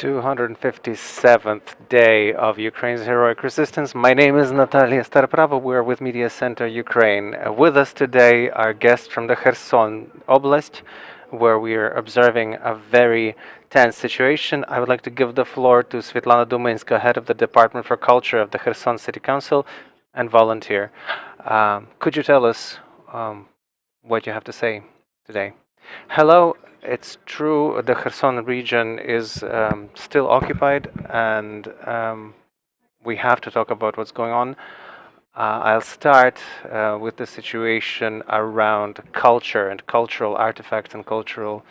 257th day of Ukraine's heroic resistance. My name is Natalia Starprava. We are with Mediacentru Ukraine. With us today are guests from the Kherson Oblast, where we are observing a very tense situation. I would like to give the floor to Svitlana Dumynska, head of the Department for Culture of the Kherson City Council and volunteer. Could you tell us what you have to say today? Hello. It's true, the Kherson region is still occupied, and we have to talk about what's going on. I'll start with the situation around culture and cultural artifacts and cultural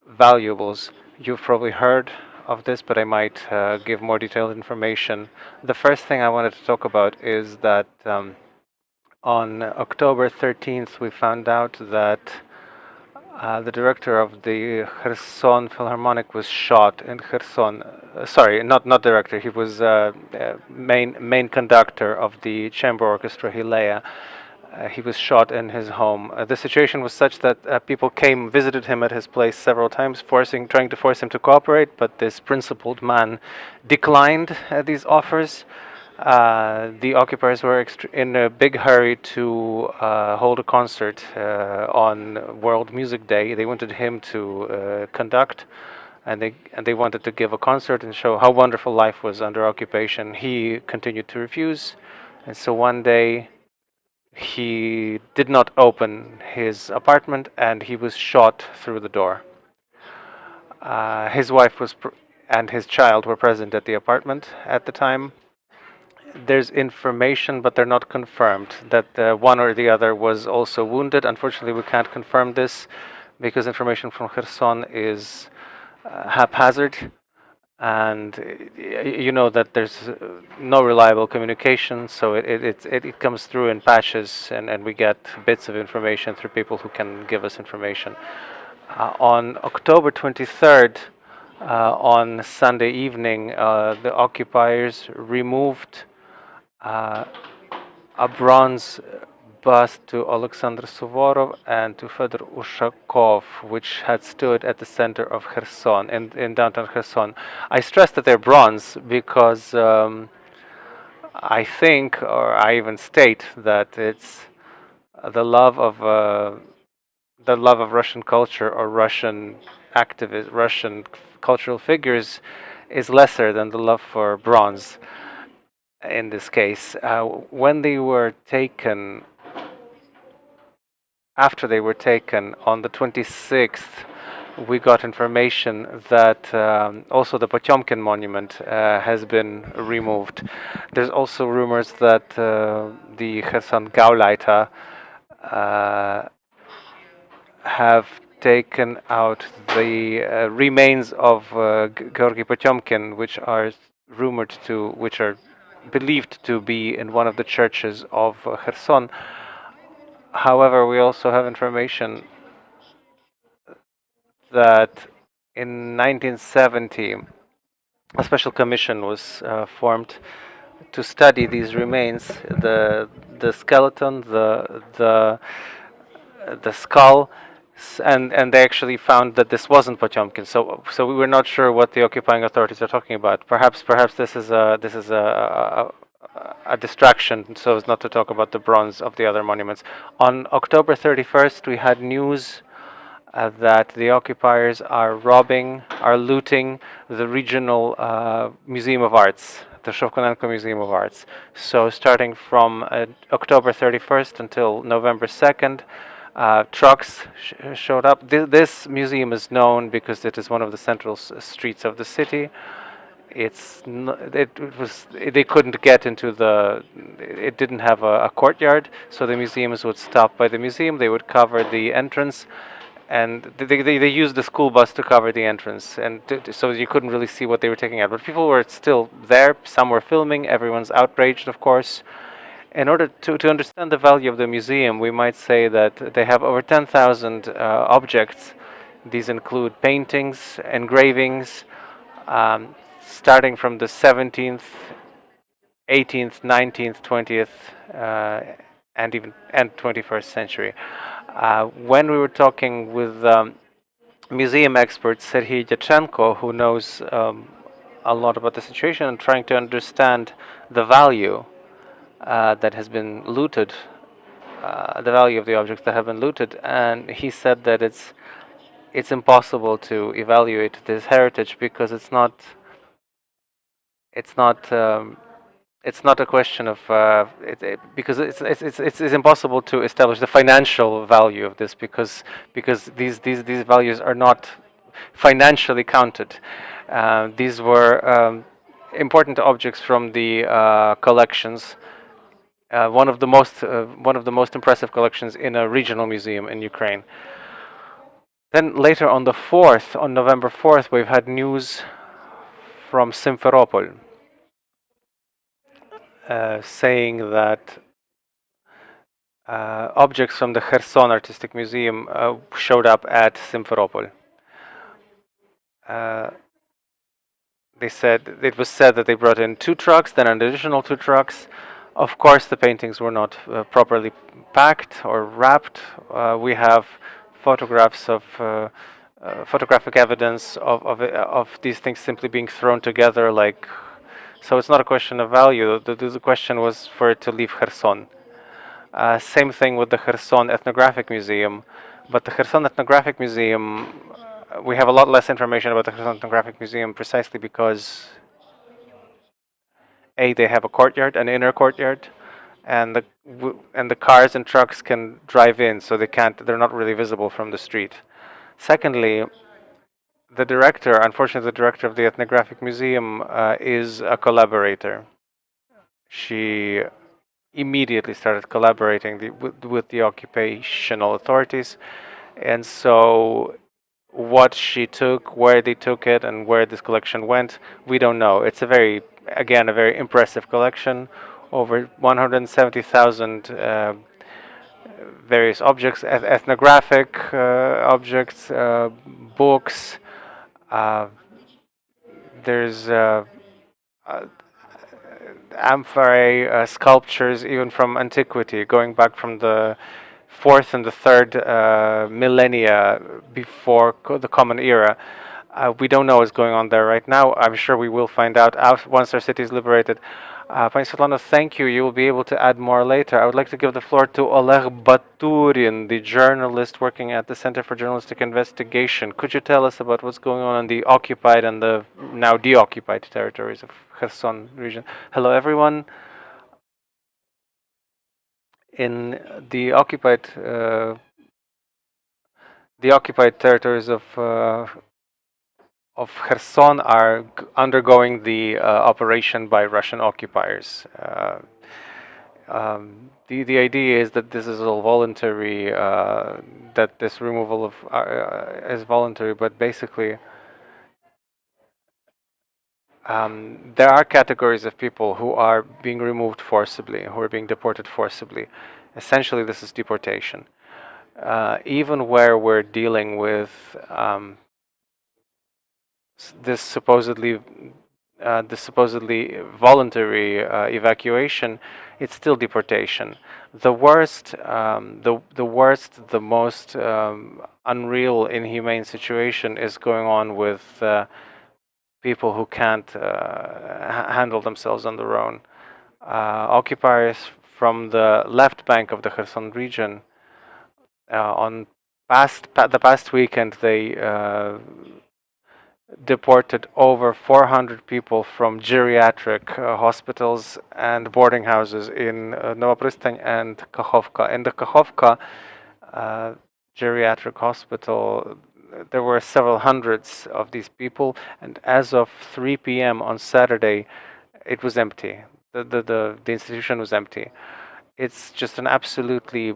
valuables. You've probably heard of this, but I might give more detailed information. The first thing I wanted to talk about is that on October 13th, we found out that the director of the Kherson Philharmonic was shot in Kherson. Sorry, not director. He was main conductor of the chamber orchestra Oleh. He was shot in his home. The situation was such that people visited him at his place several times, trying to force him to cooperate. But this principled man declined these offers. The occupiers were in a big hurry to hold a concert on World Music Day. They wanted him to conduct, and they wanted to give a concert and show how wonderful life was under occupation. He continued to refuse, and so one day he did not open his apartment, and he was shot through the door. His wife and his child were present at the apartment at the time. There's information, but they're not confirmed, that one or the other was also wounded. Unfortunately, we can't confirm this because information from Kherson is haphazard, and you know that there's no reliable communication, so it comes through in patches, and we get bits of information through people who can give us information. On October 23rd, on Sunday evening, the occupiers removed a bronze bust to Alexander Suvorov and to Fedor Ushakov, which had stood at the center of Kherson, in downtown Kherson. I stress that they're bronze because I think, or I even state, that it's the love of Russian culture or Russian activists, Russian cultural figures, is lesser than the love for bronze. In this case, when they were taken, after they were taken on the 26th, we got information that also the Potemkin monument has been removed. There's also rumors that the Kherson Gauleiter have taken out the remains of Georgy Potemkin, which are believed to be in one of the churches of Kherson. However, we also have information that in 1970 a special commission was formed to study these remains, the skeleton, the skull, and they actually found that this wasn't Potemkin. So we were not sure what the occupying authorities are talking about. Perhaps this is a distraction, so as not to talk about the bronze of the other monuments. On October 31st, we had news that the occupiers are looting the regional Museum of Arts, the Shovkonenko Museum of Arts. So starting from October 31st until November 2nd, trucks showed up. This museum is known because it is one of the central streets of the city. They couldn't get into it didn't have a courtyard, so the museums would stop by the museum. They would cover the entrance, and they used the school bus to cover the entrance, and so you couldn't really see what they were taking out. But people were still there. Some were filming. Everyone's outraged, of course. In order to understand the value of the museum, we might say that they have over 10,000 objects. These include paintings, engravings, starting from the 17th, 18th, 19th, 20th, and 21st century. When we were talking with museum expert Serhiy Dyachenko, who knows a lot about the situation and trying to understand the value that has been looted, the value of the objects that have been looted, and he said that it's impossible to evaluate this heritage because it's not it's not a question of because it's impossible to establish the financial value of this because these values are not financially counted. These were important objects from the collections. One of the most impressive collections in a regional museum in Ukraine. Then later on the 4th, on November 4th, we've had news from Simferopol saying that objects from the Kherson Artistic Museum showed up at Simferopol. It was said that they brought in 2 trucks, then an additional 2 trucks. Of course, the paintings were not properly packed or wrapped. We have photographs of photographic evidence of these things simply being thrown together like. So it's not a question of value. The question was for it to leave Kherson. Same thing with the Kherson Ethnographic Museum, but the Kherson Ethnographic Museum, we have a lot less information about the Kherson Ethnographic Museum precisely because they have a courtyard, an inner courtyard, and the cars and trucks can drive in, so they're not really visible from the street. Secondly, unfortunately, the director of the Ethnographic Museum is a collaborator. She immediately started collaborating with the occupational authorities, and so what she took, where they took it, and where this collection went, we don't know. It's a very impressive collection, over 170,000 various objects, ethnographic objects, books. There's amphorae sculptures, even from antiquity, going back from the 4th and the 3rd millennia before the Common Era. We don't know what's going on there right now. I'm sure we will find out once our city is liberated. Pani Svitlana, thank you. You will be able to add more later. I would like to give the floor to Oleh Baturin, the journalist working at the Center for Journalistic Investigation. Could you tell us about what's going on in the occupied and the now deoccupied territories of Kherson region? Hello, everyone. In the occupied territories of Kherson are undergoing the operation by Russian occupiers. The idea is that this is all voluntary, that this removal of is voluntary, but basically there are categories of people who are being removed forcibly, who are being deported forcibly. Essentially, this is deportation. Even where we're dealing with this supposedly voluntary evacuation, it's still deportation. The worst, the most unreal, inhumane situation is going on with people who can't handle themselves on their own. Occupiers from the left bank of the Kherson region, on the past weekend, they deported over 400 people from geriatric hospitals and boarding houses in Novopristan and Kakhovka. In the Kakhovka geriatric hospital, there were several hundreds of these people, and as of 3 p.m. on Saturday, it was empty. The institution was empty. It's just an absolutely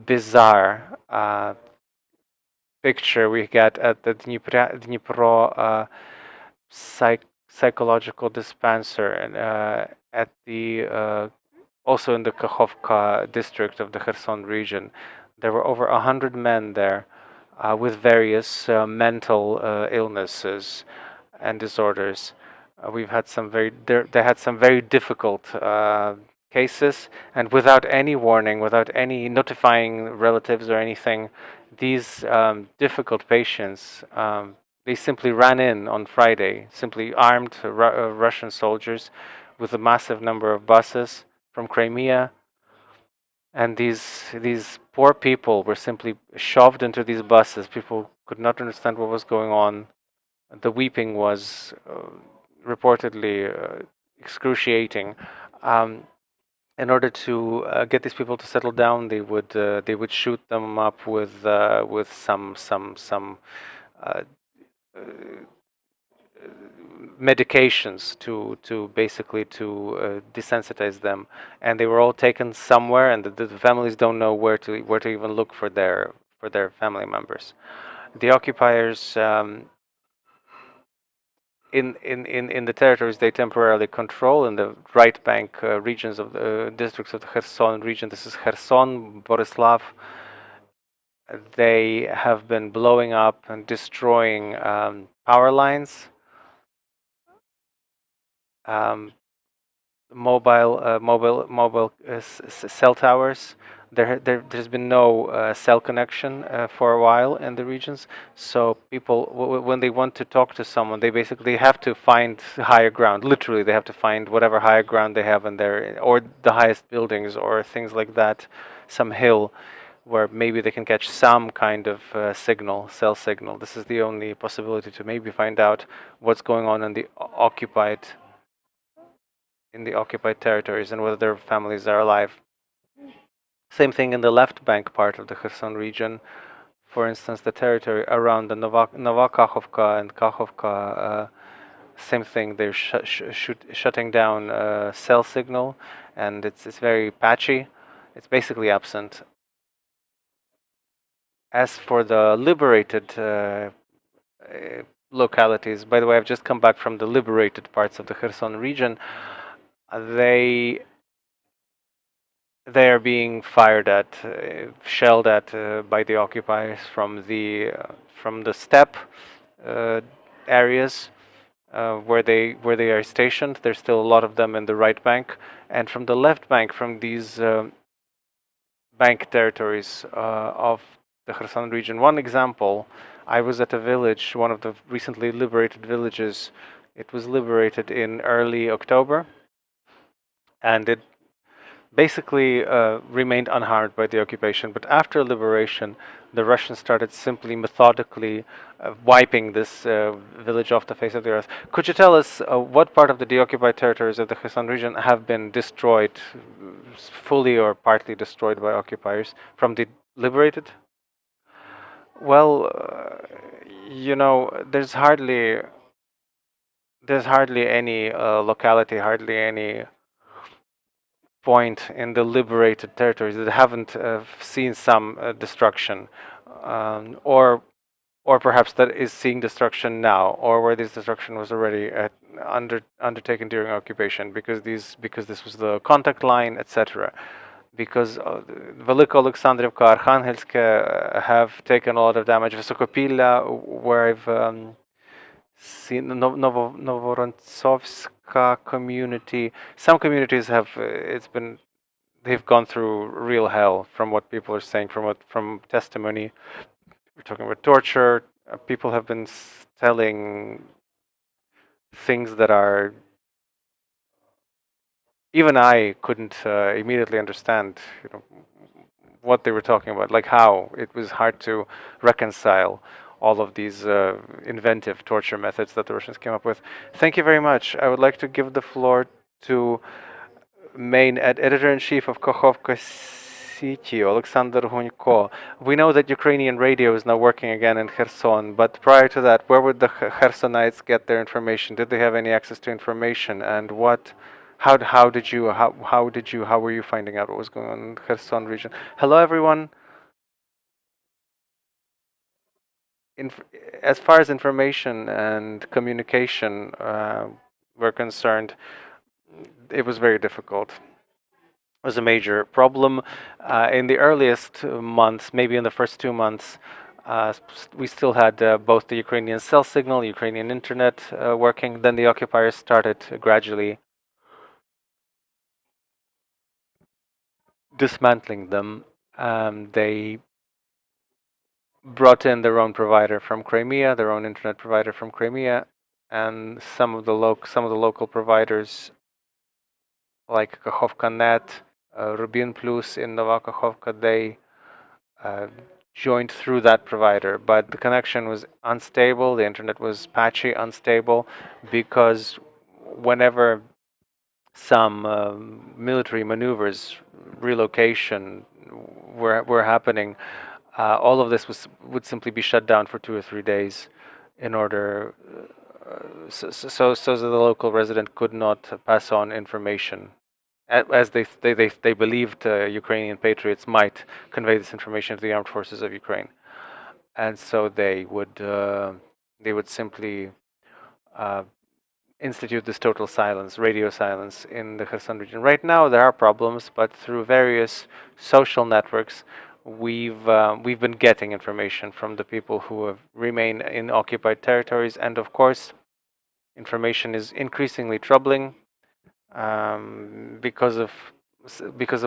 bizarre picture we get at the Dnipro psychological dispenser, and at the also in the Kakhovka district of the Kherson region. There were over 100 men there with various mental illnesses and disorders. We've had they had some very difficult cases, and without any warning, without any notifying relatives or anything, these difficult patients, they simply ran in on Friday, simply armed Russian soldiers with a massive number of buses from Crimea, and these poor people were simply shoved into these buses. People could not understand what was going on. The weeping was reportedly excruciating. Um, in order to get these people to settle down, they would shoot them up with some uh, medications to basically to desensitize them, and they were all taken somewhere, and the families don't know where to even look for their family members. The occupiers in the territories they temporarily control in the right bank regions of the districts of the Kherson region. This is Kherson, Borislav. They have been blowing up and destroying power lines, um, mobile cell towers. There's been no cell connection for a while in the regions. So people, when they want to talk to someone, they basically have to find higher ground. Literally, they have to find whatever higher ground they have in there, or the highest buildings, or things like that, some hill where maybe they can catch some kind of signal, cell signal. This is the only possibility to maybe find out what's going on in the occupied territories and whether their families are alive. Same thing in the left bank part of the Kherson region. For instance, the territory around the Nova Kakhovka and Kakhovka, same thing. They're shutting down cell signal, and it's very patchy. It's basically absent. As for the liberated localities, by the way, I've just come back from the liberated parts of the Kherson region. They are being fired at, shelled at by the occupiers from the steppe areas where they are stationed. There's still a lot of them in the right bank, and from the left bank, from these bank territories of the Kherson region. One example, I was at a village, one of the recently liberated villages. It was liberated in early October, and it basically remained unharmed by the occupation. But after liberation, the Russians started simply methodically wiping this village off the face of the earth. Could you tell us what part of the deoccupied territories of the Kherson region have been destroyed, fully or partly destroyed by occupiers from the liberated? Well, there's hardly any locality, hardly any point in the liberated territories that haven't seen some destruction, or perhaps that is seeing destruction now, or where this destruction was already undertaken during occupation, because this was the contact line, etc. Because Velika Alexandrivka, Arkhangelsk have taken a lot of damage. Vysokopilya, where I've seen Novorontsovska community. Some communities have they've gone through real hell, from what people are saying, from testimony. We're talking about torture. People have been telling things that are even I couldn't immediately understand. What they were talking about, like how it was hard to reconcile all of these inventive torture methods that the Russians came up with. Thank you very much. I would like to give the floor to main editor-in-chief of Kakhovka City, Alexander Hunko. We know that Ukrainian radio is now working again in Kherson, but prior to that, where would the Khersonites get their information? Did they have any access to information? And how were you finding out what was going on in the Kherson region? Hello, everyone. As far as information and communication were concerned, it was very difficult. It was a major problem. In the earliest months, maybe in the first 2 months, we still had both the Ukrainian cell signal, Ukrainian internet working. Then the occupiers started gradually dismantling them. They brought in their own provider from Crimea, their own internet provider from Crimea, and some of the local providers like Kakhovka.net, Rubin Plus in Nova Kakhovka, they uh, joined through that provider, but the connection was unstable, the internet was patchy, unstable, because whenever some military maneuvers, relocation were happening, all of this would simply be shut down for 2 or 3 days in order so that the local resident could not pass on information as they believed Ukrainian patriots might convey this information to the armed forces of Ukraine, and so they would simply institute this total silence, radio silence in the Kherson region. Right now there are problems, but through various social networks, we've been getting information from the people who have remained in occupied territories, and of course, information is increasingly troubling because of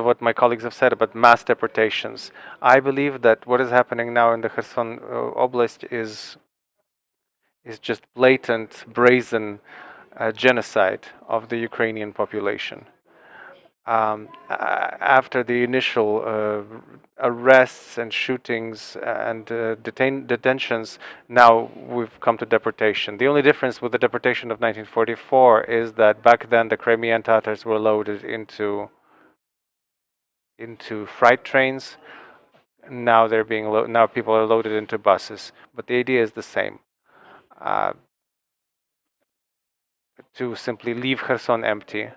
what my colleagues have said about mass deportations. I believe that what is happening now in the Kherson Oblast is just blatant, brazen genocide of the Ukrainian population. After the initial arrests and shootings and detentions, now we've come to deportation. The only difference with the deportation of 1944 is that back then the Crimean Tatars were loaded into freight trains. Now they're being now people are loaded into buses, but the idea is the same. To simply leave Kherson empty.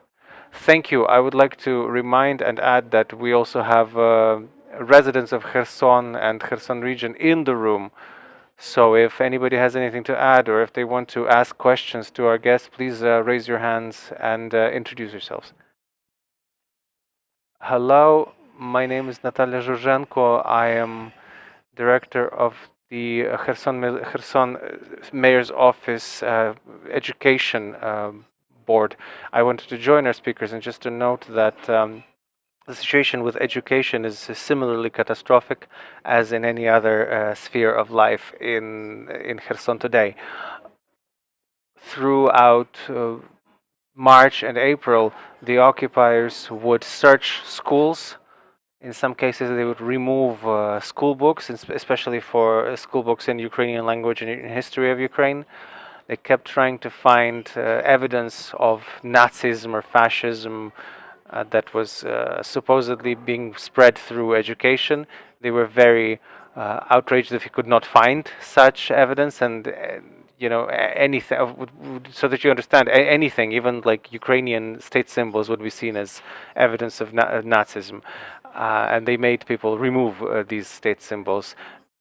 Thank you. I would like to remind and add that we also have residents of Kherson and Kherson region in the room. So if anybody has anything to add or if they want to ask questions to our guests, please raise your hands and introduce yourselves. Hello, my name is Natalia Zhuzhenko. I am director of the Kherson Mayor's Office Education Board. I wanted to join our speakers and just to note that the situation with education is similarly catastrophic as in any other sphere of life in Kherson today. Throughout March and April, the occupiers would search schools. In some cases, they would remove school books, especially for school books in Ukrainian language and in history of Ukraine. They kept trying to find evidence of Nazism or fascism that was supposedly being spread through education. They were very outraged if you could not find such evidence, and anything, so that you understand, anything, even like Ukrainian state symbols, would be seen as evidence of Nazism. And they made people remove these state symbols.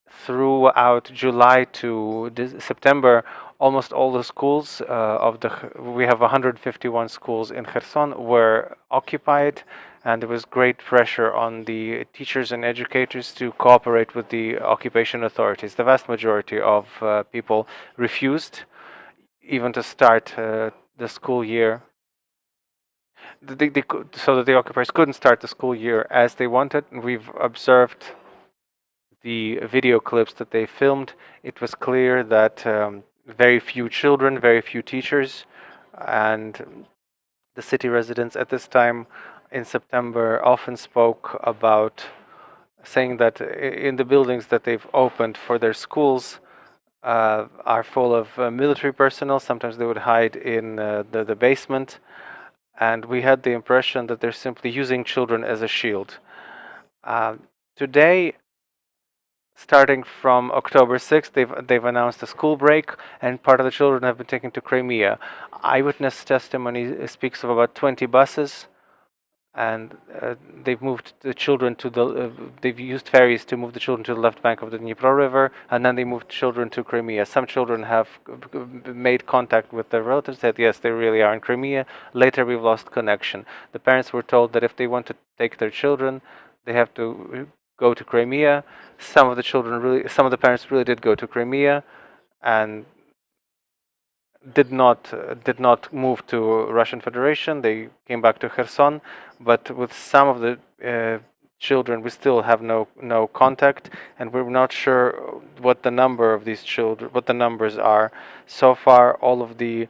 Throughout July to September, almost all the schools we have 151 schools in Kherson were occupied, and there was great pressure on the teachers and educators to cooperate with the occupation authorities. The vast majority of people refused even to start the school year. So that the occupiers couldn't start the school year as they wanted. We've observed the video clips that they filmed. It was clear that very few children, very few teachers, and the city residents at this time in September often spoke about saying that in the buildings that they've opened for their schools are full of military personnel. Sometimes they would hide in the basement, and we had the impression that they're simply using children as a shield. Today, starting from October 6th, they've announced a school break, and part of the children have been taken to Crimea. Eyewitness testimony speaks of about 20 buses, and they've moved the children to they've used ferries to move the children to the left bank of the Dnipro River, and then they moved children to Crimea. Some children have made contact with their relatives, said yes, they really are in Crimea. Later, we've lost connection. The parents were told that if they want to take their children, they have to go to Crimea. Some of the parents really did go to Crimea, and did not move to Russian Federation. They came back to Kherson, but with some of the children. We still have no contact, and we're not sure what the number of these children, what the numbers are. So far, all of the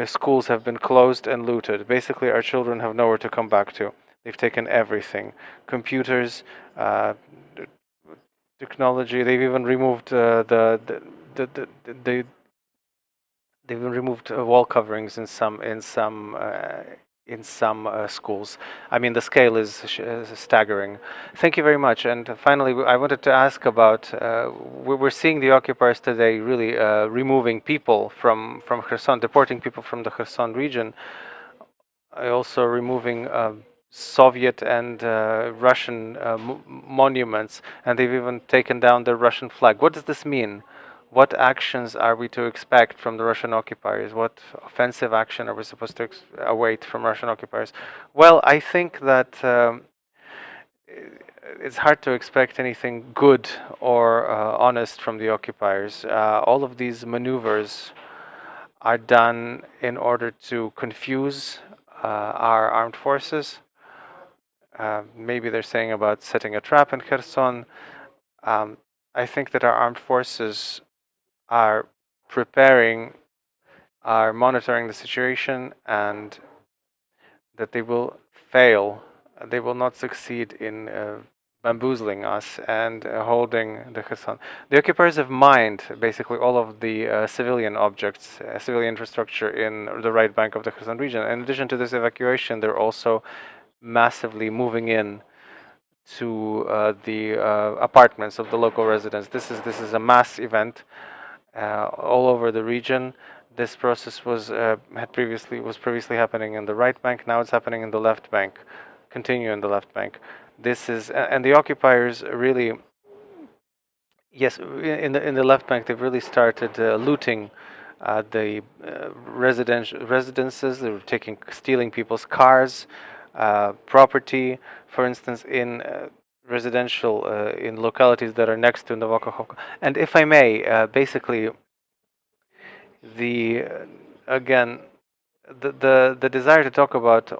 schools have been closed and looted. Basically, our children have nowhere to come back to. They've taken everything: computers, technology. They've even removed the they've even removed wall coverings in some schools. I mean, the scale is staggering. Thank you very much. And finally, I wanted to ask about, we're seeing the occupiers today really removing people from Kherson, deporting people from the Kherson region, also removing Soviet and Russian monuments, and they've even taken down the Russian flag. What does this mean? What actions are we to expect from the Russian occupiers? What offensive action are we supposed to await from Russian occupiers? Well, I think that it's hard to expect anything good or honest from the occupiers. All of these maneuvers are done in order to confuse our armed forces. Maybe they're saying about setting a trap in Kherson. I think that our armed forces are preparing, are monitoring the situation, and that they will fail. They will not succeed in bamboozling us and holding the Kherson. The occupiers have mined basically all of the civilian objects, civilian infrastructure in the right bank of the Kherson region. In addition to this evacuation, they're also massively moving in to the apartments of the local residents. This is a mass event all over the region. This process was previously happening in the right bank. Now it's happening in the left bank. Continue in the left bank. This is and the occupiers really, yes, in the left bank they've really started looting the residences. They were stealing people's cars, property. For instance, in residential in localities that are next to Novokakhovka. And if I may, basically, the again, the desire to talk about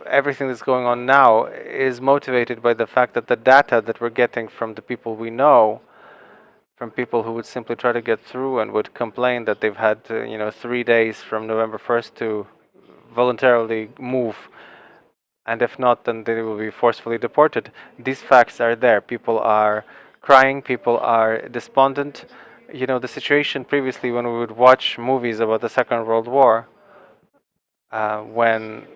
everything that's going on now is motivated by the fact that the data that we're getting from the people we know, from people who would simply try to get through and would complain that they've had 3 days from November 1st to voluntarily move, and if not, then they will be forcefully deported. These facts are there. People are crying, people are despondent. The situation previously when we would watch movies about the Second World War, when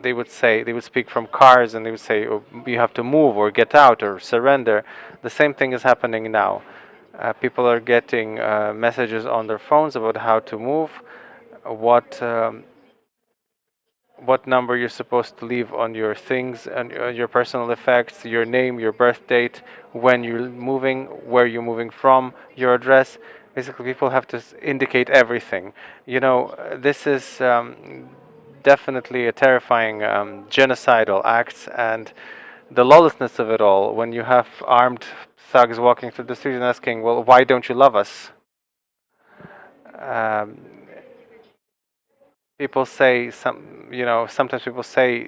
they would speak from cars and they would say, oh, you have to move or get out or surrender. The same thing is happening now. People are getting messages on their phones about how to move, what number you're supposed to leave on your things and your personal effects, your name, your birth date, when you're moving, where you're moving from, your address. Basically, people have to indicate everything. This is definitely a terrifying genocidal act, and the lawlessness of it all, when you have armed thugs walking through the streets and asking, well, why don't you love us? People say sometimes people say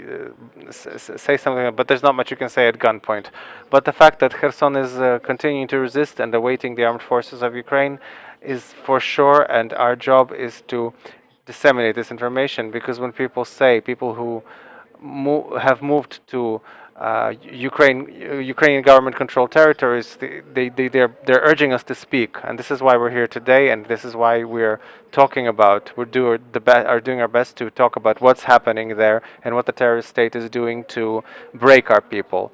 something, but there's not much you can say at gunpoint. But the fact that Kherson is continuing to resist and awaiting the armed forces of Ukraine is for sure, and our job is to disseminate this information, because when people who have moved to Ukrainian government-controlled territories, they're urging us to speak, and this is why we're here today, and this is why we're talking about. Are doing our best to talk about what's happening there and what the terrorist state is doing to break our people.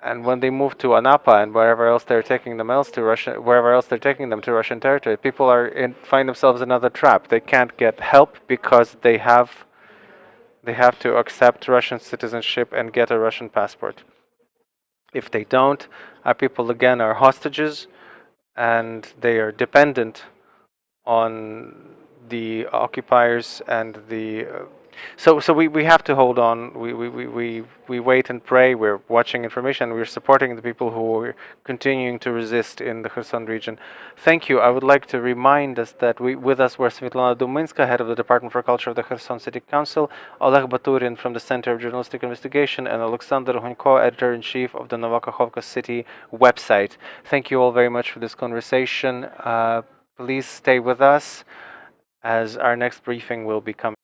And when they move to Anapa and wherever else they're taking them to Russian territory, people find themselves in another trap. They can't get help because they have to accept Russian citizenship and get a Russian passport. If they don't, our people again are hostages, and they are dependent on the occupiers and the So we have to hold on. We wait and pray. We're watching information. We're supporting the people who are continuing to resist in the Kherson region. Thank you. I would like to remind us that with us were Svitlana Dumynska, head of the Department for Culture of the Kherson City Council, Oleh Baturin from the Center of Journalistic Investigation, and Alexander Hunko, editor-in-chief of the Nova Kakhovka City website. Thank you all very much for this conversation. Please stay with us, as our next briefing will be coming.